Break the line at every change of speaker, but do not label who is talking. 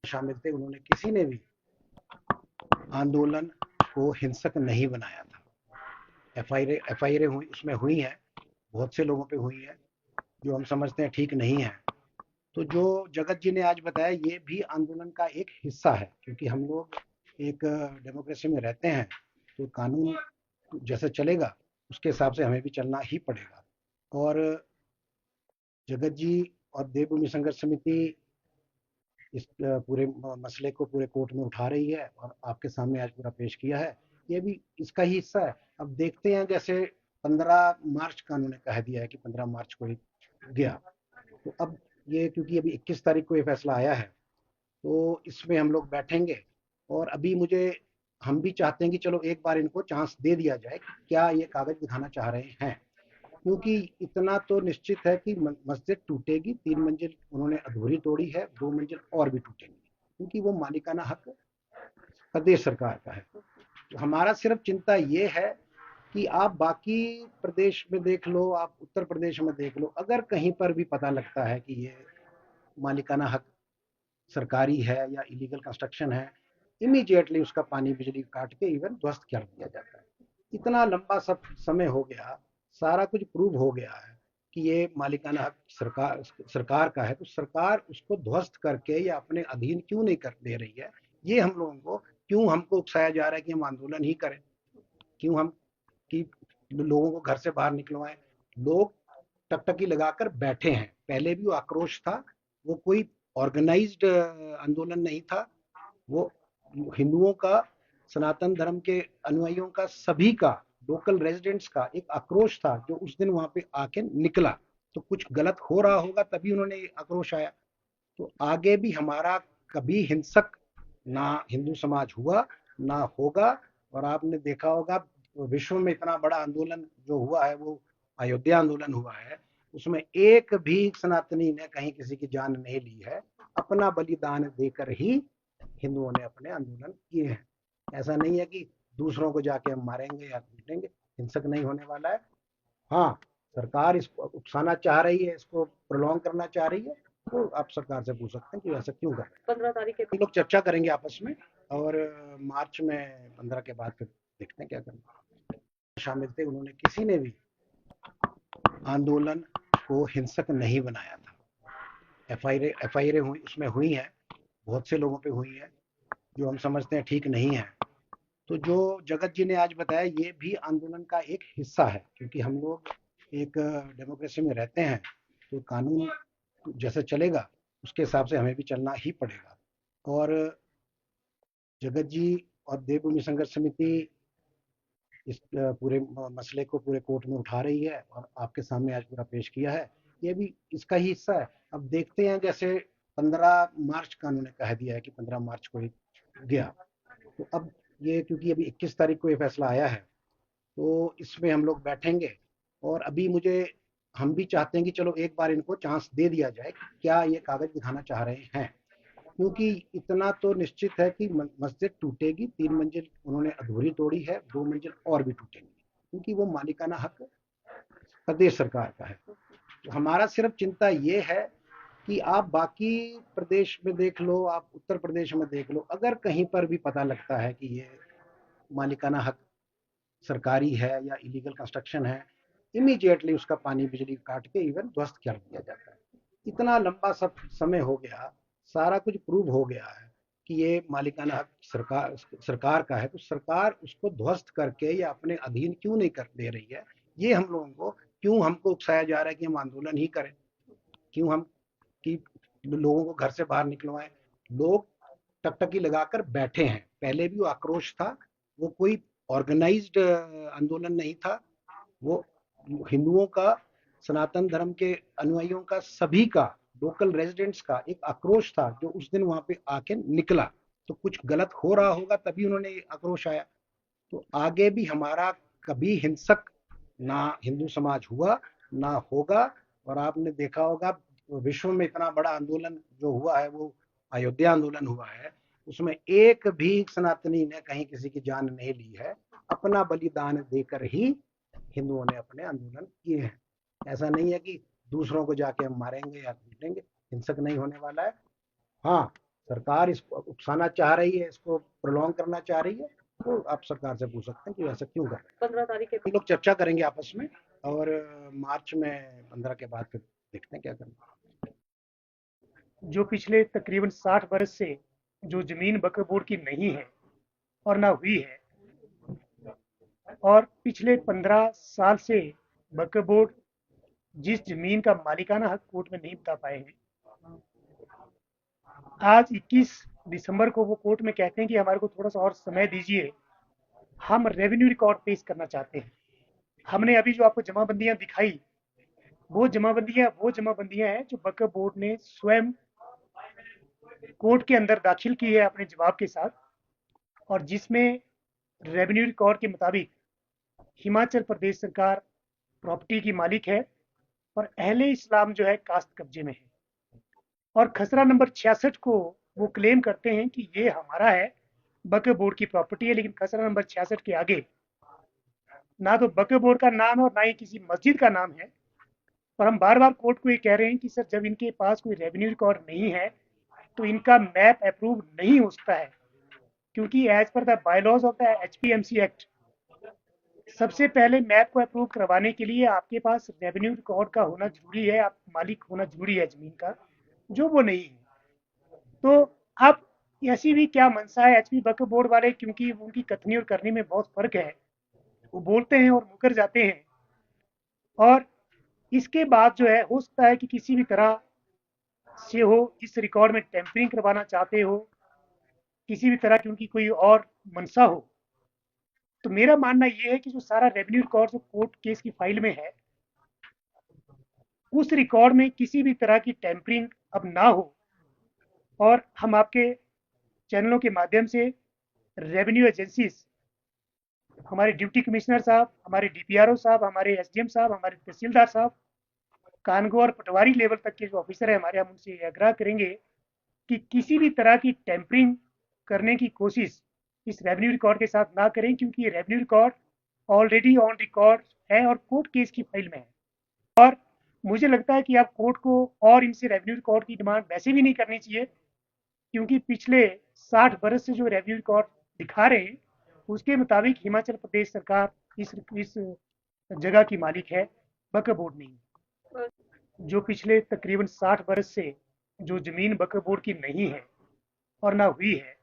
शामिल थे, उन्होंने किसी ने भी आंदोलन को हिंसक नहीं बनाया था। एफआईआर हुई, उसमें हुई है, बहुत से लोगों पे हुई है जो हम समझते हैं ठीक नहीं है। तो जो जगत जी ने आज बताया ये भी आंदोलन का एक हिस्सा है, क्योंकि हम लोग एक डेमोक्रेसी में रहते हैं, तो कानून जैसे चलेगा उसके हिसाब से हमें भी चलना ही पड़ेगा। और जगत जी और देवभूमि संघर्ष समिति इस पूरे मसले को पूरे कोर्ट में उठा रही है और आपके सामने आज पूरा पेश किया है। ये भी इसका ही हिस्सा है। अब देखते हैं, जैसे 15 मार्च का उन्होंने कह दिया है कि 15 मार्च को ही गया, तो अब ये क्योंकि अभी 21 तारीख को ये फैसला आया है, तो इसमें हम लोग बैठेंगे। और अभी मुझे हम भी चाहते हैं कि चलो एक बार इनको चांस दे दिया जाए कि क्या ये कागज दिखाना चाह रहे हैं, क्योंकि इतना तो निश्चित है कि मस्जिद टूटेगी। 3 मंजिल उन्होंने अधूरी तोड़ी है, 2 मंजिल और भी टूटेंगी, क्योंकि वो मालिकाना हक प्रदेश सरकार का है। तो हमारा सिर्फ चिंता ये है कि आप बाकी प्रदेश में देख लो, आप उत्तर प्रदेश में देख लो, अगर कहीं पर भी पता लगता है कि ये मालिकाना हक सरकारी है या इलीगल कंस्ट्रक्शन है, इमीडिएटली उसका पानी बिजली काट के इवन ध्वस्त कर दिया जाता है। इतना लंबा सब समय हो गया, सारा कुछ प्रूव हो गया है कि ये मालिकाना हक सरकार का है, तो सरकार उसको ध्वस्त करके या अपने अधीन क्यों नहीं कर दे रही है। ये हम लोगों को क्यों हमको उकसाया जा रहा है कि हम आंदोलन ही करें, क्यों हम कि लोगों को घर से बाहर निकलवाएं। लोग टकटकी लगाकर बैठे हैं, पहले भी वो आक्रोश था, वो कोई ऑर्गेनाइज्ड आंदोलन नहीं था, वो हिंदुओं का, सनातन धर्म के अनुयायियों का, सभी का, लोकल रेजिडेंट्स का एक आक्रोश था जो उस दिन वहां पे आके निकला। तो कुछ गलत हो रहा होगा तभी उन्होंने आक्रोश आया। तो आगे भी हमारा कभी हिंसक ना हिंदू समाज हुआ ना होगा। और आपने देखा होगा विश्व में इतना बड़ा आंदोलन जो हुआ है वो अयोध्या आंदोलन हुआ है, उसमें एक भी सनातनी ने कहीं किसी की जान नहीं ली है, अपना बलिदान देकर ही हिंदुओं ने अपने आंदोलन किए हैं। ऐसा नहीं है कि दूसरों को जाके हम मारेंगे या पीटेंगे, हिंसक नहीं होने वाला है। हाँ, सरकार इसको उकसाना चाह रही है, इसको प्रोलॉन्ग करना चाह रही है, तो आप सरकार से पूछ सकते हैं कि ऐसा क्यों कर रहे हैं। 15 तारीख के हम लोग चर्चा करेंगे आपस में, और मार्च में 15 के बाद फिर देखते हैं क्या करना है। शामिल थे, उन्होंने किसी ने भी आंदोलन को हिंसक नहीं बनाया था। एफआईआर हुई, उसमें हुई है, बहुत से लोगों पे हुई है जो हम समझते हैं ठीक नहीं है। तो जो जगत जी ने आज बताया ये भी आंदोलन का एक हिस्सा है, क्योंकि हम लोग एक डेमोक्रेसी में रहते हैं, तो कानून जैसे चलेगा उसके हिसाब से हमें भी चलना ही पड़ेगा। और जगत जी और देवभूमि संघर्ष समिति इस पूरे मसले को पूरे कोर्ट में उठा रही है और आपके सामने आज पूरा पेश किया है। ये भी इसका ही हिस्सा है। अब देखते हैं, जैसे 15 मार्च का उन्होंने कह दिया है कि 15 मार्च को ही गया, तो अब ये क्योंकि अभी 21 तारीख को ये फैसला आया है, तो इसमें हम लोग बैठेंगे। और अभी मुझे हम भी चाहते हैं कि चलो एक बार इनको चांस दे दिया जाए कि क्या ये कागज दिखाना चाह रहे हैं, क्योंकि इतना तो निश्चित है कि मस्जिद टूटेगी। 3 मंजिल उन्होंने अधूरी तोड़ी है, 2 मंजिल और भी टूटेंगी, क्योंकि वो मालिकाना हक प्रदेश सरकार का है। तो हमारा सिर्फ चिंता ये है कि आप बाकी प्रदेश में देख लो, आप उत्तर प्रदेश में देख लो, अगर कहीं पर भी पता लगता है कि ये मालिकाना हक सरकारी है या इलीगल कंस्ट्रक्शन है, इमीडिएटली उसका पानी बिजली काट के इवन ध्वस्त कर दिया जाता है। इतना लंबा सब समय हो गया, सारा कुछ प्रूव हो गया है कि ये मालिकाना हक सरकार का है, तो सरकार उसको ध्वस्त करके या अपने अधीन क्यों नहीं कर दे रही है। ये हम लोगों को क्यों हमको उकसाया जा रहा है कि हम आंदोलन ही करें, क्यों हम कि लोगों को घर से बाहर निकलवाएं। लोग टकटकी लगाकर बैठे हैं, पहले भी वो आक्रोश था, वो कोई ऑर्गेनाइज्ड आंदोलन नहीं था, वो हिंदुओं का, सनातन धर्म के अनुयायियों का, सभी का, लोकल रेजिडेंट्स का एक आक्रोश था जो उस दिन वहां पे आके निकला। तो कुछ गलत हो रहा होगा तभी उन्होंने आक्रोश आया। तो आगे भी हमारा कभी हिंसक ना हिंदू समाज हुआ ना होगा। और आपने देखा होगा विश्व में इतना बड़ा आंदोलन जो हुआ है वो अयोध्या आंदोलन हुआ है, उसमें एक भी सनातनी ने कहीं किसी की जान नहीं ली है, अपना बलिदान देकर ही हिंदुओं ने अपने आंदोलन किए हैं। ऐसा नहीं है कि दूसरों को जाके हम मारेंगे या पीटेंगे, हिंसक नहीं होने वाला है। हाँ, सरकार इसको उकसाना चाह रही है, इसको प्रोलॉन्ग करना चाह रही है, तो आप सरकार से पूछ सकते हैं कि ऐसा क्यों कर रहे हैं। 15 तारीख के हम लोग चर्चा करेंगे आपस में, और मार्च में 15 के बाद फिर देखते हैं क्या करना।
जो पिछले तकरीबन 60 बरस से जो जमीन वक्फ बोर्ड की नहीं है और ना हुई है, और पिछले 15 साल से वक्फ बोर्ड जिस जमीन का मालिकाना हक कोर्ट में नहीं बता पाए हैं, आज 21 दिसंबर को वो कोर्ट में कहते हैं कि हमारे को थोड़ा सा और समय दीजिए, हम रेवेन्यू रिकॉर्ड पेश करना चाहते हैं। हमने अभी जो आपको जमाबंदियां दिखाई, वो जमाबंदियां हैं जो वक्फ बोर्ड ने स्वयं कोर्ट के अंदर दाखिल की है अपने जवाब के साथ, और जिसमें रेवेन्यू रिकॉर्ड के मुताबिक हिमाचल प्रदेश सरकार प्रॉपर्टी की मालिक है और अहले इस्लाम जो है कास्ट कब्जे में है। और खसरा नंबर 66 को वो क्लेम करते हैं कि ये हमारा है, वक्फ बोर्ड की प्रॉपर्टी है, लेकिन खसरा नंबर 66 के आगे ना तो वक्फ बोर्ड का नाम है और ना ही किसी मस्जिद का नाम है। और हम बार बार कोर्ट को ये कह रहे हैं कि सर, जब इनके पास कोई रेवेन्यू रिकॉर्ड नहीं है तो इनका मैप अप्रूव नहीं हो सकता है, क्योंकि as per the bylaws of the HPMC act सबसे पहले मैप को अप्रूव करवाने के लिए आपके पास रेवेन्यू रिकॉर्ड का होना जरूरी है, आप मालिक होना जरूरी है जमीन का, जो वो नहीं है। तो अब ऐसी भी क्या मंशा है HP वक्फ बोर्ड वाले, क्योंकि उनकी कथनी और करनी में बहुत फर्क है, वो बोलते हैं और मुकर जाते हैं, और इसके बाद जो है हो सकता है कि किसी भी तरह से हो इस रिकॉर्ड में टेम्परिंग करवाना चाहते हो, किसी भी तरह की उनकी कोई और मंशा हो। तो मेरा मानना ये है कि जो सारा रेवेन्यू रिकॉर्ड जो कोर्ट केस की फाइल में है, उस रिकॉर्ड में किसी भी तरह की टेम्परिंग अब ना हो, और हम आपके चैनलों के माध्यम से रेवेन्यू एजेंसीज, हमारे डिप्टी कमिश्नर साहब, हमारे DPRO साहब, हमारे SDM साहब, हमारे तहसीलदार साहब, कानगो और पटवारी लेवल तक के जो ऑफिसर है हमारे, हम उनसे आग्रह करेंगे कि किसी भी तरह की टेम्परिंग करने की कोशिश इस रेवेन्यू रिकॉर्ड के साथ ना करें, क्योंकि ये revenue record already on record है और कोर्ट केस की फाइल में है। और मुझे लगता है कि आप कोर्ट को और इनसे रेवेन्यू रिकॉर्ड की डिमांड वैसे भी नहीं करनी चाहिए, क्योंकि पिछले 60 बरस से जो रेवेन्यू रिकॉर्ड दिखा रहे हैं उसके मुताबिक हिमाचल प्रदेश सरकार इस जगह की मालिक है, वक्फ बोर्ड नहीं। जो पिछले तकरीबन 60 बरस से जो जमीन वक्फ बोर्ड की नहीं है और ना हुई है,